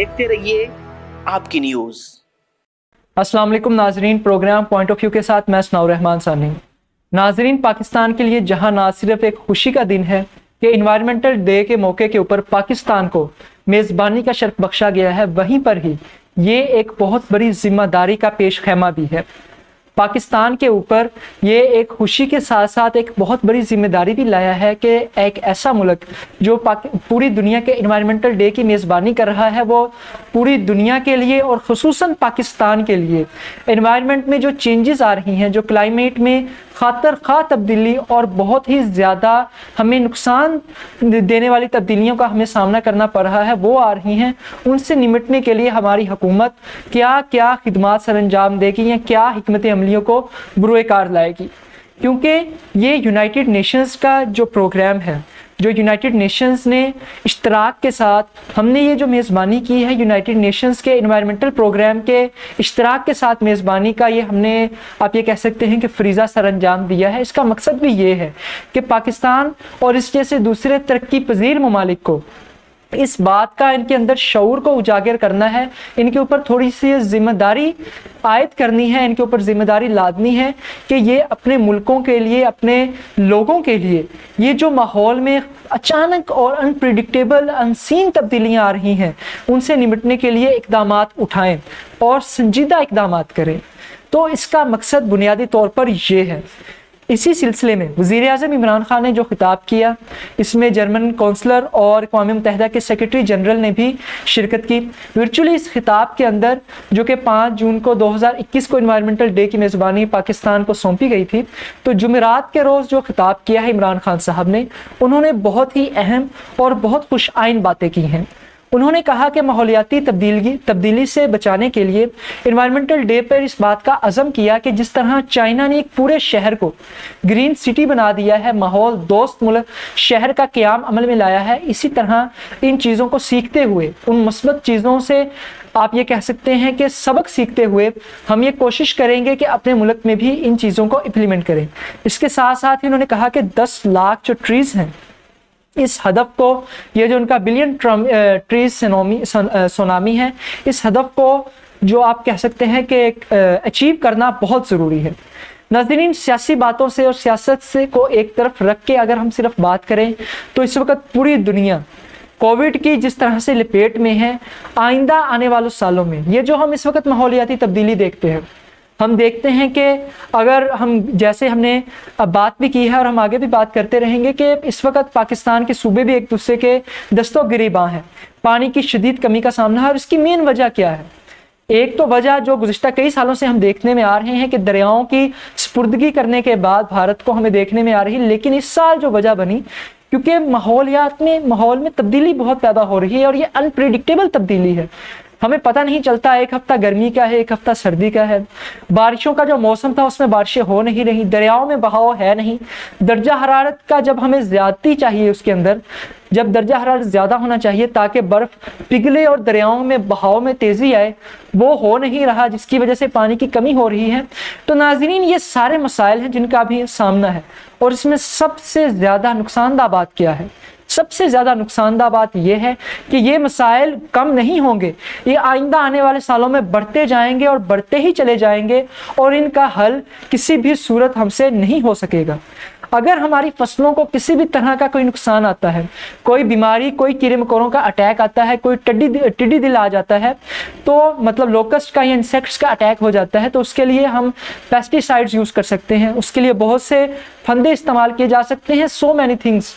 دیکھتے رہیے آپ کی نیوز۔ السلام علیکم ناظرین، پروگرام پوائنٹ آف ویو کے ساتھ میں ثناء الرحمان ثانی۔ ناظرین، پاکستان کے لیے جہاں نہ صرف ایک خوشی کا دن ہے کہ انوائرمنٹل ڈے کے موقع کے اوپر پاکستان کو میزبانی کا شرف بخشا گیا ہے، وہیں پر ہی یہ ایک بہت بڑی ذمہ داری کا پیش خیمہ بھی ہے۔ پاکستان کے اوپر یہ ایک خوشی کے ساتھ ساتھ ایک بہت بڑی ذمہ داری بھی لایا ہے کہ ایک ایسا ملک جو پوری دنیا کے انوائرمنٹل ڈے کی میزبانی کر رہا ہے، وہ پوری دنیا کے لیے اور خصوصاً پاکستان کے لیے انوائرمنٹ میں جو چینجز آ رہی ہیں، جو کلائمیٹ میں خاطر خواہ تبدیلی اور بہت ہی زیادہ ہمیں نقصان دینے والی تبدیلیوں کا ہمیں سامنا کرنا پڑ رہا ہے، وہ آ رہی ہیں۔ ان سے نمٹنے کے لیے ہماری حکومت کیا کیا خدمات سر انجام دے گی یا کیا حکمت عملیوں کو بروئے کار لائے گی، کیونکہ یہ یونائٹڈ نیشنز کا جو پروگرام ہے، جو یونائٹڈ نیشنز نے اشتراک کے ساتھ ہم نے یہ جو میزبانی کی ہے، یونائٹڈ نیشنز کے انوائرمنٹل پروگرام کے اشتراک کے ساتھ میزبانی کا یہ ہم نے آپ یہ کہہ سکتے ہیں کہ فریضہ سر انجام دیا ہے۔ اس کا مقصد بھی یہ ہے کہ پاکستان اور اس جیسے دوسرے ترقی پذیر ممالک کو اس بات کا ان کے اندر شعور کو اجاگر کرنا ہے، ان کے اوپر تھوڑی سی ذمہ داری عائد کرنی ہے، ان کے اوپر ذمہ داری لادنی ہے کہ یہ اپنے ملکوں کے لیے، اپنے لوگوں کے لیے یہ جو ماحول میں اچانک اور انپریڈکٹیبل انسین تبدیلیاں آ رہی ہیں، ان سے نمٹنے کے لیے اقدامات اٹھائیں اور سنجیدہ اقدامات کریں۔ تو اس کا مقصد بنیادی طور پر یہ ہے۔ اسی سلسلے میں وزیر اعظم عمران خان نے جو خطاب کیا، اس میں جرمن کونسلر اور اقوام متحدہ کے سیکرٹری جنرل نے بھی شرکت کی۔ ورچولی اس خطاب کے اندر، جو کہ 5 جون کو 2021 کو انوائرمنٹل ڈے کی میزبانی پاکستان کو سونپی گئی تھی، تو جمعرات کے روز جو خطاب کیا ہے عمران خان صاحب نے، انہوں نے بہت ہی اہم اور بہت خوش آئین باتیں کی ہیں۔ انہوں نے کہا کہ ماحولیاتی تبدیلی سے بچانے کے لیے انوائرمنٹل ڈے پر اس بات کا عزم کیا کہ جس طرح چائنا نے ایک پورے شہر کو گرین سٹی بنا دیا ہے، ماحول دوست ملک شہر کا قیام عمل میں لایا ہے، اسی طرح ان چیزوں کو سیکھتے ہوئے، ان مثبت چیزوں سے آپ یہ کہہ سکتے ہیں کہ سبق سیکھتے ہوئے ہم یہ کوشش کریں گے کہ اپنے ملک میں بھی ان چیزوں کو امپلیمنٹ کریں۔ اس کے ساتھ ساتھ انہوں نے کہا کہ 10 لاکھ جو ٹریز ہیں، اس ہدف کو، یہ جو ان کا بلین ٹریز سونامی ہے، اس ہدف کو جو آپ کہہ سکتے ہیں کہ اچیو کرنا بہت ضروری ہے۔ ناظرین، سیاسی باتوں سے اور سیاست سے کو ایک طرف رکھ کے اگر ہم صرف بات کریں تو اس وقت پوری دنیا کووڈ کی جس طرح سے لپیٹ میں ہے، آئندہ آنے والے سالوں میں یہ جو ہم اس وقت ماحولیاتی تبدیلی دیکھتے ہیں، ہم دیکھتے ہیں کہ اگر ہم جیسے ہم نے بات بھی کی ہے اور ہم آگے بھی بات کرتے رہیں گے کہ اس وقت پاکستان کے صوبے بھی ایک دوسرے کے دستوں گریباں ہیں، پانی کی شدید کمی کا سامنا ہے۔ اور اس کی مین وجہ کیا ہے؟ ایک تو وجہ جو گزشتہ کئی سالوں سے ہم دیکھنے میں آ رہے ہیں کہ دریاؤں کی سپردگی کرنے کے بعد بھارت کو ہمیں دیکھنے میں آ رہی، لیکن اس سال جو وجہ بنی، کیونکہ ماحول میں تبدیلی بہت پیدا ہو رہی ہے اور یہ انپریڈکٹیبل تبدیلی ہے۔ ہمیں پتہ نہیں چلتا، ایک ہفتہ گرمی کا ہے، ایک ہفتہ سردی کا ہے، بارشوں کا جو موسم تھا اس میں بارشیں ہو نہیں رہی، دریاؤں میں بہاؤ ہے نہیں، درجہ حرارت کا جب ہمیں زیادتی چاہیے، اس کے اندر جب درجہ حرارت زیادہ ہونا چاہیے تاکہ برف پگھلے اور دریاؤں میں بہاؤ میں تیزی آئے، وہ ہو نہیں رہا، جس کی وجہ سے پانی کی کمی ہو رہی ہے۔ تو ناظرین، یہ سارے مسائل ہیں جن کا بھی سامنا ہے، اور اس میں سب سے زیادہ نقصان دہ بات کیا ہے؟ سب سے زیادہ نقصان دہ بات یہ ہے کہ یہ مسائل کم نہیں ہوں گے، یہ آئندہ آنے والے سالوں میں بڑھتے جائیں گے اور بڑھتے ہی چلے جائیں گے، اور ان کا حل کسی بھی صورت ہم سے نہیں ہو سکے گا۔ اگر ہماری فصلوں کو کسی بھی طرح کا کوئی نقصان آتا ہے، کوئی بیماری، کوئی کیڑے مکوڑوں کا اٹیک آتا ہے، کوئی ٹڈی دل آ جاتا ہے، تو مطلب لوکسٹ کا یا انسیکٹس کا اٹیک ہو جاتا ہے، تو اس کے لیے ہم پیسٹی سائڈز یوز کر سکتے ہیں، اس کے لیے بہت سے پھندے استعمال کیے جا سکتے ہیں، سو مینی تھنگس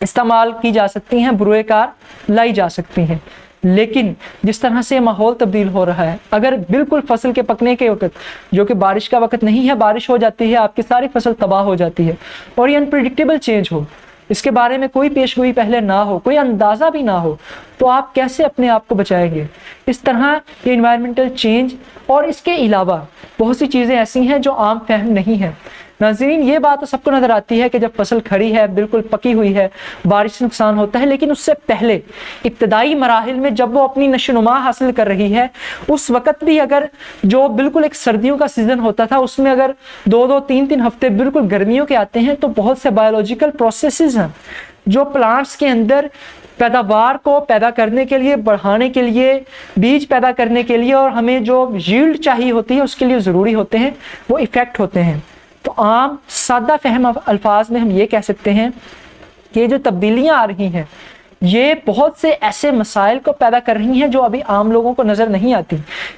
استعمال کی جا سکتی ہیں، بروئے کار لائی جا سکتی ہیں۔ لیکن جس طرح سے ماحول تبدیل ہو رہا ہے، اگر بالکل فصل کے پکنے کے وقت، جو کہ بارش کا وقت نہیں ہے، بارش ہو جاتی ہے، آپ کی ساری فصل تباہ ہو جاتی ہے، اور یہ انپریڈکٹیبل چینج ہو، اس کے بارے میں کوئی پیش گوئی پہلے نہ ہو، کوئی اندازہ بھی نہ ہو، تو آپ کیسے اپنے آپ کو بچائیں گے؟ اس طرح یہ انوائرمنٹل چینج اور اس کے علاوہ بہت سی چیزیں ایسی ہیں جو عام فہم نہیں ہیں۔ ناظرین، یہ بات تو سب کو نظر آتی ہے کہ جب فصل کھڑی ہے، بالکل پکی ہوئی ہے، بارش سے نقصان ہوتا ہے، لیکن اس سے پہلے ابتدائی مراحل میں جب وہ اپنی نشو و نما حاصل کر رہی ہے، اس وقت بھی اگر جو بالکل ایک سردیوں کا سیزن ہوتا تھا، اس میں اگر 2-3 ہفتے بالکل گرمیوں کے آتے ہیں، تو بہت سے بایولوجیکل پروسیسز ہیں جو پلانٹس کے اندر پیداوار کو پیدا کرنے کے لیے، بڑھانے کے لیے، بیج پیدا کرنے کے لیے، اور ہمیں جو ییلڈ چاہیے ہوتی ہے اس کے لیے ضروری ہوتے ہیں، وہ ایفیکٹ ہوتے ہیں۔ تو عام سادہ فہم الفاظ میں ہم یہ کہہ سکتے ہیں کہ یہ جو تبدیلیاں آ رہی ہیں یہ بہت سے ایسے مسائل کو پیدا کر رہی ہیں جو ابھی عام لوگوں کو نظر نہیں آتی،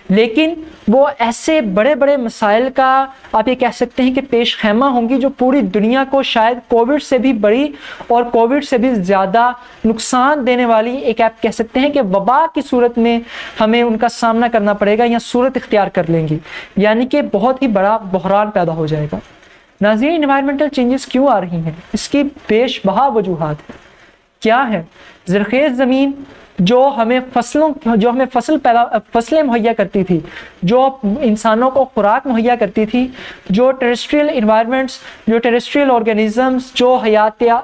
لیکن وہ ایسے بڑے بڑے مسائل کا آپ یہ کہہ سکتے ہیں کہ پیش خیمہ ہوں گی جو پوری دنیا کو شاید کووڈ سے بھی بڑی اور کووڈ سے بھی زیادہ نقصان دینے والی ایک آپ کہہ سکتے ہیں کہ وبا کی صورت میں ہمیں ان کا سامنا کرنا پڑے گا یا صورت اختیار کر لیں گی، یعنی کہ بہت ہی بڑا بحران پیدا ہو جائے گا۔ ناظرین، انوائرمنٹل چینجز کیوں آ رہی ہیں؟ اس کی بیش بہا وجوہات ہیں۔ کیا ہے؟ زرخیز زمین جو ہمیں فصلیں مہیا کرتی تھی، جو انسانوں کو خوراک مہیا کرتی تھی، جو ٹیریسٹریل انوائرمنٹس، جو ٹیریسٹریل آرگینزمز، جو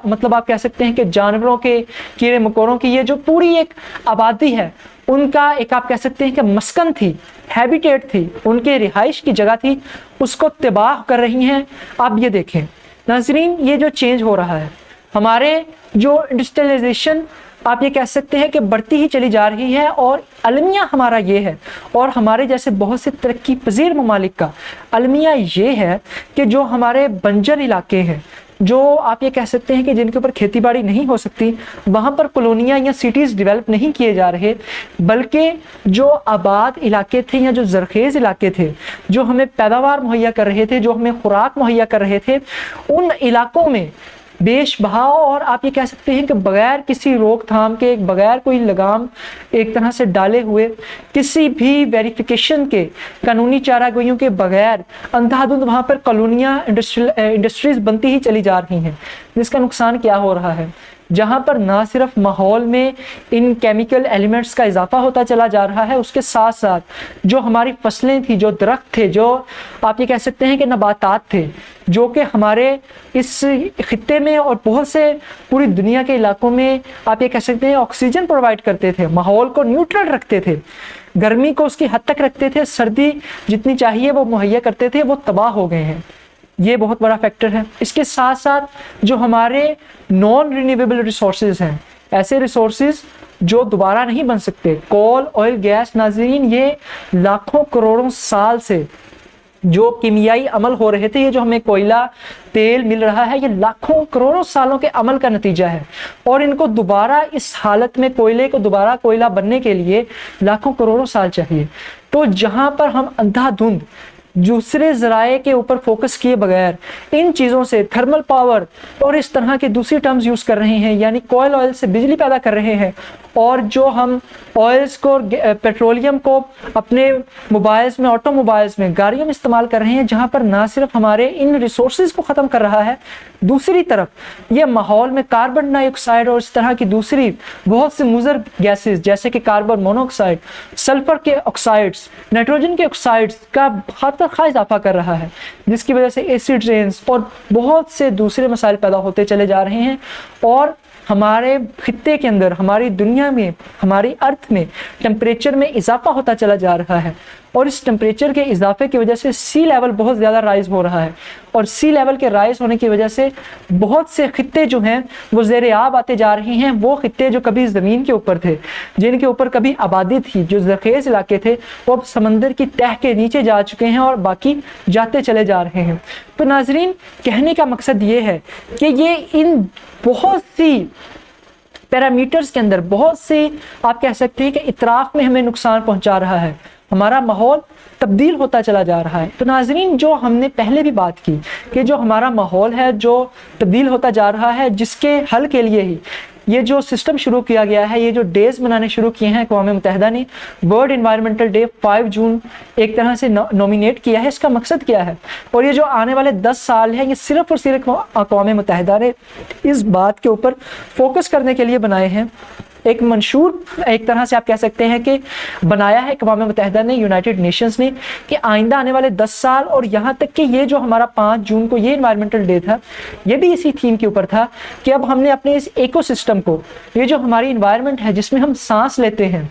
مطلب آپ کہہ سکتے ہیں کہ جانوروں کے، کیڑے مکوڑوں کی یہ جو پوری ایک آبادی ہے، ان کا ایک آپ کہہ سکتے ہیں کہ مسکن تھی، ہیبیٹیٹ تھی، ان کے رہائش کی جگہ تھی، اس کو تباہ کر رہی ہیں۔ اب یہ دیکھیں ناظرین، یہ جو چینج ہو رہا ہے، ہمارے جو انڈسٹریلائزیشن آپ یہ کہہ سکتے ہیں کہ بڑھتی ہی چلی جا رہی ہے، اور المیہ ہمارا یہ ہے، اور ہمارے جیسے بہت سے ترقی پذیر ممالک کا المیہ یہ ہے کہ جو ہمارے بنجر علاقے ہیں، جو آپ یہ کہہ سکتے ہیں کہ جن کے اوپر کھیتی باڑی نہیں ہو سکتی، وہاں پر کالونیاں یا سٹیز ڈیولپ نہیں کیے جا رہے، بلکہ جو آباد علاقے تھے یا جو زرخیز علاقے تھے، جو ہمیں پیداوار مہیا کر رہے تھے، جو ہمیں خوراک مہیا کر رہے تھے، ان علاقوں میں بیش بہاؤ اور آپ یہ کہہ سکتے ہیں کہ بغیر کسی روک تھام کے، بغیر کوئی لگام ایک طرح سے ڈالے ہوئے، کسی بھی ویریفیکیشن کے، قانونی چارہ گوئیوں کے بغیر اندھا دھند وہاں پر کالونیاں، انڈسٹریز بنتی ہی چلی جا رہی ہیں، جس کا نقصان کیا ہو رہا ہے؟ جہاں پر نہ صرف ماحول میں ان کیمیکل ایلیمنٹس کا اضافہ ہوتا چلا جا رہا ہے، اس کے ساتھ ساتھ جو ہماری فصلیں تھیں، جو درخت تھے، جو آپ یہ کہہ سکتے ہیں کہ نباتات تھے، جو کہ ہمارے اس خطے میں اور بہت سے پوری دنیا کے علاقوں میں آپ یہ کہہ سکتے ہیں آکسیجن پرووائڈ کرتے تھے، ماحول کو نیوٹرل رکھتے تھے، گرمی کو اس کی حد تک رکھتے تھے، سردی جتنی چاہیے وہ مہیا کرتے تھے، وہ تباہ ہو گئے ہیں۔ یہ بہت بڑا فیکٹر ہے۔ اس کے ساتھ ساتھ جو ہمارے نان رینیویبل ریسورسز ہیں، ایسے ریسورسز جو دوبارہ نہیں بن سکتے، کول، آئل، گیس، ناظرین یہ لاکھوں کروڑوں سال سے جو کیمیائی عمل ہو رہے تھے، یہ جو ہمیں کوئلہ، تیل مل رہا ہے، یہ لاکھوں کروڑوں سالوں کے عمل کا نتیجہ ہے، اور ان کو دوبارہ اس حالت میں کوئلے کو دوبارہ کوئلہ بننے کے لیے لاکھوں کروڑوں سال چاہیے۔ تو جہاں پر ہم اندھا دھند دوسرے ذرائع کے اوپر فوکس کیے بغیر ان چیزوں سے تھرمل پاور اور اس طرح کے دوسری ٹرمز یوز کر رہے ہیں، یعنی کوئل آئل سے بجلی پیدا کر رہے ہیں، اور جو ہم آئلز کو، پیٹرولیم کو اپنے موبائلز میں، آٹو موبائلز میں، گاڑیوں میں استعمال کر رہے ہیں، جہاں پر نہ صرف ہمارے ان ریسورسز کو ختم کر رہا ہے، دوسری طرف یہ ماحول میں کاربن ڈائی آکسائڈ اور اس طرح کی دوسری بہت سے مضر گیسز جیسے کہ کاربن مونو آکسائڈ، سلفر کے آکسائڈز، نائٹروجن کے آکسائڈز کا خاطر خواہ اضافہ کر رہا ہے، جس کی وجہ سے ایسڈ رینز اور بہت سے دوسرے مسائل پیدا ہوتے چلے جا رہے ہیں، اور ہمارے خطے کے اندر، ہماری دنیا میں، ہماری ارتھ میں ٹمپریچر میں اضافہ ہوتا چلا جا رہا ہے، اور اس ٹمپریچر کے اضافے کی وجہ سے سی لیول بہت زیادہ رائز ہو رہا ہے، اور سی لیول کے رائز ہونے کی وجہ سے بہت سے خطے جو ہیں وہ زیر آب آتے جا رہے ہیں۔ وہ خطے جو کبھی زمین کے اوپر تھے، جن کے اوپر کبھی آبادی تھی، جو زرخیز علاقے تھے، وہ اب سمندر کی تہہ کے نیچے جا چکے ہیں اور باقی جاتے چلے جا رہے ہیں۔ تو ناظرین، کہنے کا مقصد یہ ہے کہ یہ ان بہت سی پیرامیٹرز کے اندر، بہت سی آپ کہہ سکتے ہیں کہ اطراف میں ہمیں نقصان پہنچا رہا ہے، ہمارا ماحول تبدیل ہوتا چلا جا رہا ہے۔ تو ناظرین، جو ہم نے پہلے بھی بات کی کہ جو ہمارا ماحول ہے جو تبدیل ہوتا جا رہا ہے، جس کے حل کے لیے ہی یہ جو سسٹم شروع کیا گیا ہے، یہ جو ڈیز منانے شروع کیے ہیں اقوام متحدہ نے، ورلڈ انوائرمنٹل ڈے 5 جون ایک طرح سے نومینیٹ کیا ہے، اس کا مقصد کیا ہے؟ اور یہ جو آنے والے 10 سال ہیں، یہ صرف اور صرف اقوام متحدہ نے اس بات کے اوپر فوکس کرنے کے لیے بنائے ہیں۔ ایک منشور ایک طرح سے آپ کہہ سکتے ہیں کہ بنایا ہے اقوام متحدہ نے، یونائٹڈ نیشنز نے، کہ آئندہ آنے والے 10 سال اور یہاں تک کہ یہ جو ہمارا 5 جون کو یہ انوائرمنٹل ڈے تھا، یہ بھی اسی تھیم کے اوپر تھا کہ اب ہم نے اپنے اس ایکو سسٹم کو، یہ جو ہماری انوائرمنٹ ہے جس میں ہم سانس لیتے ہیں،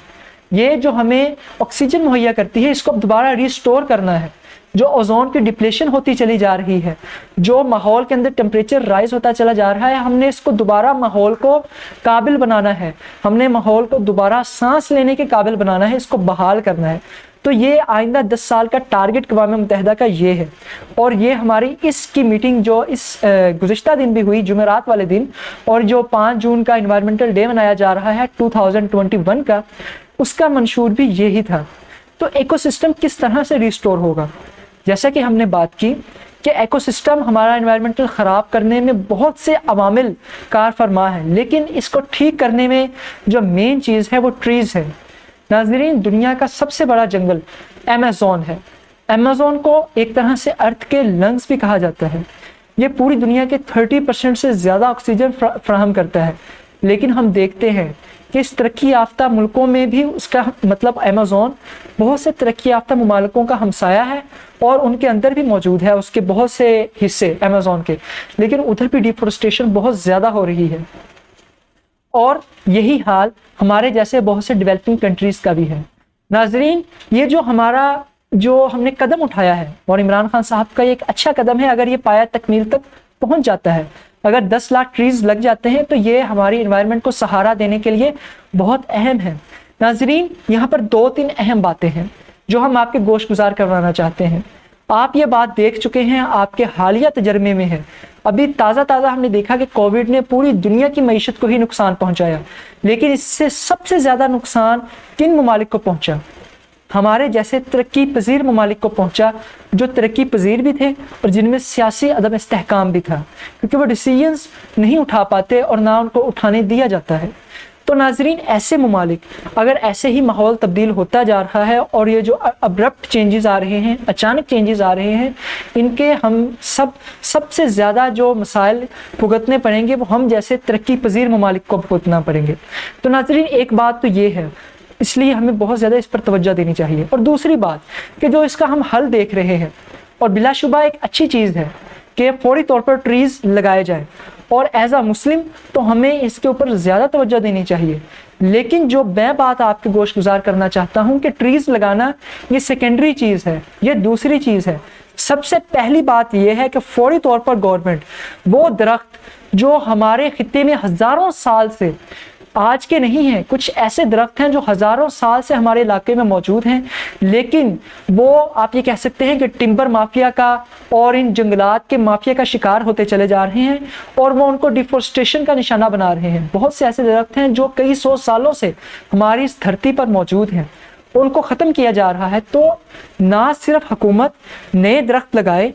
یہ جو ہمیں آکسیجن مہیا کرتی ہے، اس کو اب دوبارہ ریسٹور کرنا ہے۔ جو اوزون کی ڈپلیشن ہوتی چلی جا رہی ہے، جو ماحول کے اندر ٹمپریچر رائز ہوتا چلا جا رہا ہے، ہم نے اس کو دوبارہ ماحول کو قابل بنانا ہے، ہم نے ماحول کو دوبارہ سانس لینے کے قابل بنانا ہے، اس کو بحال کرنا ہے۔ تو یہ آئندہ 10 سال کا ٹارگٹ اقوام متحدہ کا یہ ہے، اور یہ ہماری اس کی میٹنگ جو اس گزشتہ دن بھی ہوئی جمعرات والے دن، اور جو 5 جون کا انوائرمنٹل ڈے منایا جا رہا ہے 2021 کا، اس کا منشور بھی یہی تھا۔ تو ایکو سسٹم کس طرح سے ریسٹور ہوگا؟ جیسا کہ ہم نے بات کی کہ ایکو سسٹم ہمارا انوائرمنٹل خراب کرنے میں بہت سے عوامل کار فرما ہے، لیکن اس کو ٹھیک کرنے میں جو مین چیز ہے وہ ٹریز ہے۔ ناظرین، دنیا کا سب سے بڑا جنگل ایمیزون ہے۔ ایمیزون کو ایک طرح سے ارتھ کے لنگز بھی کہا جاتا ہے۔ یہ پوری دنیا کے 30% سے زیادہ آکسیجن فراہم کرتا ہے، لیکن ہم دیکھتے ہیں کہ اس ترقی یافتہ ملکوں میں بھی اس کا مطلب ایمیزون بہت سے ترقی یافتہ ممالکوں کا ہمسایہ ہے، اور ان کے اندر بھی موجود ہے اس کے بہت سے حصے ایمیزون کے، لیکن ادھر بھی ڈیفورسٹیشن بہت زیادہ ہو رہی ہے، اور یہی حال ہمارے جیسے بہت سے ڈیولپنگ کنٹریز کا بھی ہے۔ ناظرین، یہ جو ہم نے قدم اٹھایا ہے، اور عمران خان صاحب کا یہ ایک اچھا قدم ہے، اگر یہ پایہ تکمیل تک پہنچ جاتا ہے، اگر 10 لاکھ ٹریز لگ جاتے ہیں، تو یہ ہماری انوائرمنٹ کو سہارا دینے کے لیے بہت اہم ہے۔ ناظرین، یہاں پر 2-3 اہم باتیں ہیں جو ہم آپ کے گوش گزار کروانا چاہتے ہیں۔ آپ یہ بات دیکھ چکے ہیں، آپ کے حالیہ تجربے میں ہے، ابھی تازہ ہم نے دیکھا کہ کووڈ نے پوری دنیا کی معیشت کو ہی نقصان پہنچایا، لیکن اس سے سب سے زیادہ نقصان کن ممالک کو پہنچا؟ ہمارے جیسے ترقی پذیر ممالک کو پہنچا، جو ترقی پذیر بھی تھے اور جن میں سیاسی عدم استحکام بھی تھا، کیونکہ وہ ڈیسیژنز نہیں اٹھا پاتے اور نہ ان کو اٹھانے دیا جاتا ہے۔ تو ناظرین، ایسے ممالک اگر ایسے ہی ماحول تبدیل ہوتا جا رہا ہے، اور یہ جو ابرپٹ چینجز آ رہے ہیں، اچانک چینجز آ رہے ہیں، ان کے ہم سب سے زیادہ جو مسائل بھگتنے پڑیں گے وہ ہم جیسے ترقی پذیر ممالک کو بھگتنا پڑیں گے۔ تو ناظرین، ایک بات تو یہ ہے، اس لیے ہمیں بہت زیادہ اس پر توجہ دینی چاہیے۔ اور دوسری بات کہ جو اس کا ہم حل دیکھ رہے ہیں، اور بلا شبہ ایک اچھی چیز ہے کہ فوری طور پر ٹریز لگائے جائیں، اور ایز اے مسلم تو ہمیں اس کے اوپر زیادہ توجہ دینی چاہیے۔ لیکن جو میں بات آپ کے گوش گزار کرنا چاہتا ہوں کہ ٹریز لگانا یہ سیکنڈری چیز ہے، یہ دوسری چیز ہے۔ سب سے پہلی بات یہ ہے کہ فوری طور پر گورنمنٹ وہ درخت جو ہمارے خطے میں ہزاروں سال سے، آج کے نہیں ہیں، کچھ ایسے درخت ہیں جو ہزاروں سال سے ہمارے علاقے میں موجود ہیں، لیکن وہ آپ یہ کہہ سکتے ہیں کہ ٹمبر مافیا کا اور ان جنگلات کے مافیا کا شکار ہوتے چلے جا رہے ہیں، اور وہ ان کو ڈیفورسٹیشن کا نشانہ بنا رہے ہیں۔ بہت سے ایسے درخت ہیں جو کئی 100 سالوں سے ہماری اس دھرتی پر موجود ہیں، ان کو ختم کیا جا رہا ہے۔ تو نہ صرف حکومت نئے درخت لگائے،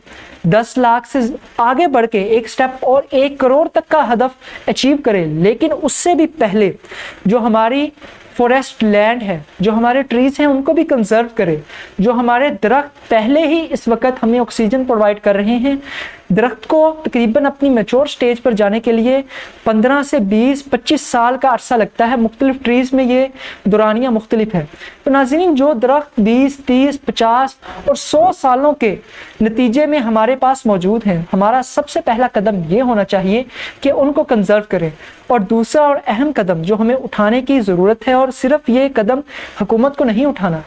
10 لاکھ سے آگے بڑھ کے ایک سٹیپ اور 1 کروڑ تک کا ہدف اچیو کرے، لیکن اس سے بھی پہلے جو ہماری فوریسٹ لینڈ ہے، جو ہمارے ٹریز ہیں، ان کو بھی کنزرو کرے۔ جو ہمارے درخت پہلے ہی اس وقت ہمیں آکسیجن پرووائڈ کر رہے ہیں، درخت کو تقریباً اپنی میچور سٹیج پر جانے کے لیے 15 سے 20-25 سال کا عرصہ لگتا ہے۔ مختلف ٹریز میں یہ دورانیہ مختلف ہے۔ تو ناظرین، جو درخت 20, 30, 50 اور 100 سالوں کے نتیجے میں ہمارے پاس موجود ہیں، ہمارا سب سے پہلا قدم یہ ہونا چاہیے کہ ان کو کنزرو کریں۔ اور دوسرا اور اہم قدم جو ہمیں اٹھانے کی ضرورت ہے، اور صرف یہ قدم حکومت کو نہیں اٹھانا،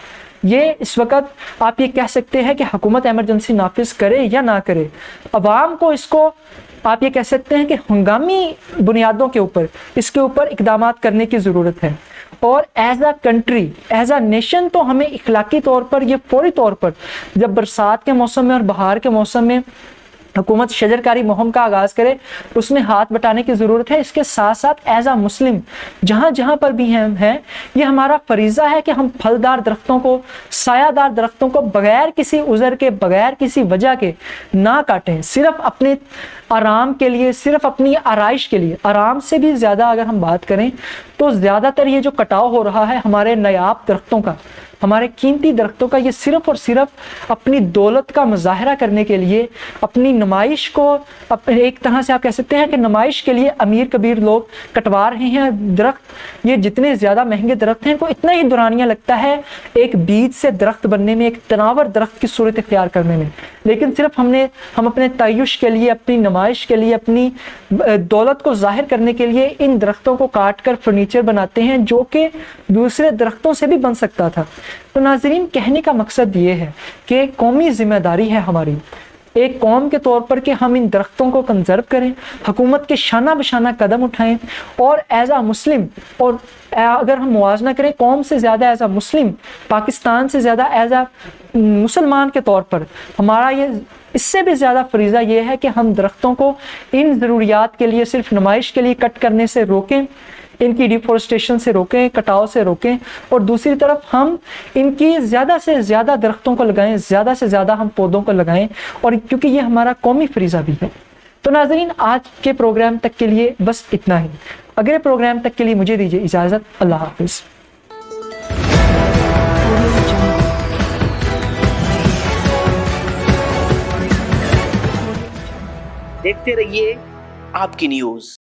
یہ اس وقت آپ یہ کہہ سکتے ہیں کہ حکومت ایمرجنسی نافذ کرے یا نہ کرے، عوام کو اس کو آپ یہ کہہ سکتے ہیں کہ ہنگامی بنیادوں کے اوپر اس کے اوپر اقدامات کرنے کی ضرورت ہے۔ اور as a country, as a nation تو ہمیں اخلاقی طور پر یہ فوری طور پر جب برسات کے موسم میں اور بہار کے موسم میں حکومت شجرکاری مہم کا آغاز کرے، اس میں ہاتھ بٹانے کی ضرورت ہے۔ اس کے ساتھ ساتھ ایز اے مسلم جہاں جہاں پر بھی ہم ہیں، یہ ہمارا فریضہ ہے کہ ہم پھلدار درختوں کو، سایہ دار درختوں کو بغیر کسی عذر کے، بغیر کسی وجہ کے نہ کاٹیں، صرف اپنے آرام کے لیے، صرف اپنی آرائش کے لیے۔ آرام سے بھی زیادہ اگر ہم بات کریں تو زیادہ تر یہ جو کٹاؤ ہو رہا ہے ہمارے نایاب درختوں کا، ہمارے قیمتی درختوں کا، یہ صرف اور صرف اپنی دولت کا مظاہرہ کرنے کے لیے، اپنی نمائش کو، ایک طرح سے آپ کہہ سکتے ہیں کہ نمائش کے لیے امیر کبیر لوگ کٹوا رہے ہیں درخت۔ یہ جتنے زیادہ مہنگے درخت ہیں، کو اتنا ہی دورانیہ لگتا ہے ایک بیج سے درخت بننے میں، ایک تناور درخت کی صورت اختیار کرنے میں، لیکن صرف ہم اپنے تعیش کے لیے، اپنی نمائش کے لیے، اپنی دولت کو ظاہر کرنے کے لیے ان درختوں کو کاٹ کر فرنیچر بناتے ہیں، جو کہ دوسرے درختوں سے بھی بن سکتا تھا۔ تو ناظرین کہنے کا مقصد یہ ہے کہ قومی ذمہ داری ہے ہماری ایک قوم کے طور پر کہ ہم ان درختوں کو کنزرو کریں، حکومت کے شانہ بشانہ قدم اٹھائیں، اور ایز اے مسلم، اور اگر ہم موازنہ کریں قوم سے زیادہ ایز اے مسلم، پاکستان سے زیادہ ایز اے مسلمان کے طور پر ہمارا اس سے بھی زیادہ فریضہ یہ ہے کہ ہم درختوں کو ان ضروریات کے لیے صرف نمائش کے لیے کٹ کرنے سے روکیں، ان کی ڈیفورسٹیشن سے روکیں، کٹاؤ سے روکیں، اور دوسری طرف ہم ان کی زیادہ سے زیادہ درختوں کو لگائیں، زیادہ سے زیادہ ہم پودوں کو لگائیں، اور کیونکہ یہ ہمارا قومی فریضہ بھی ہے۔ تو ناظرین آج کے پروگرام تک کے لیے بس اتنا ہی، اگلے پروگرام تک کے لیے مجھے دیجیے اجازت، اللہ حافظ۔ دیکھتے رہیے آپ کی نیوز۔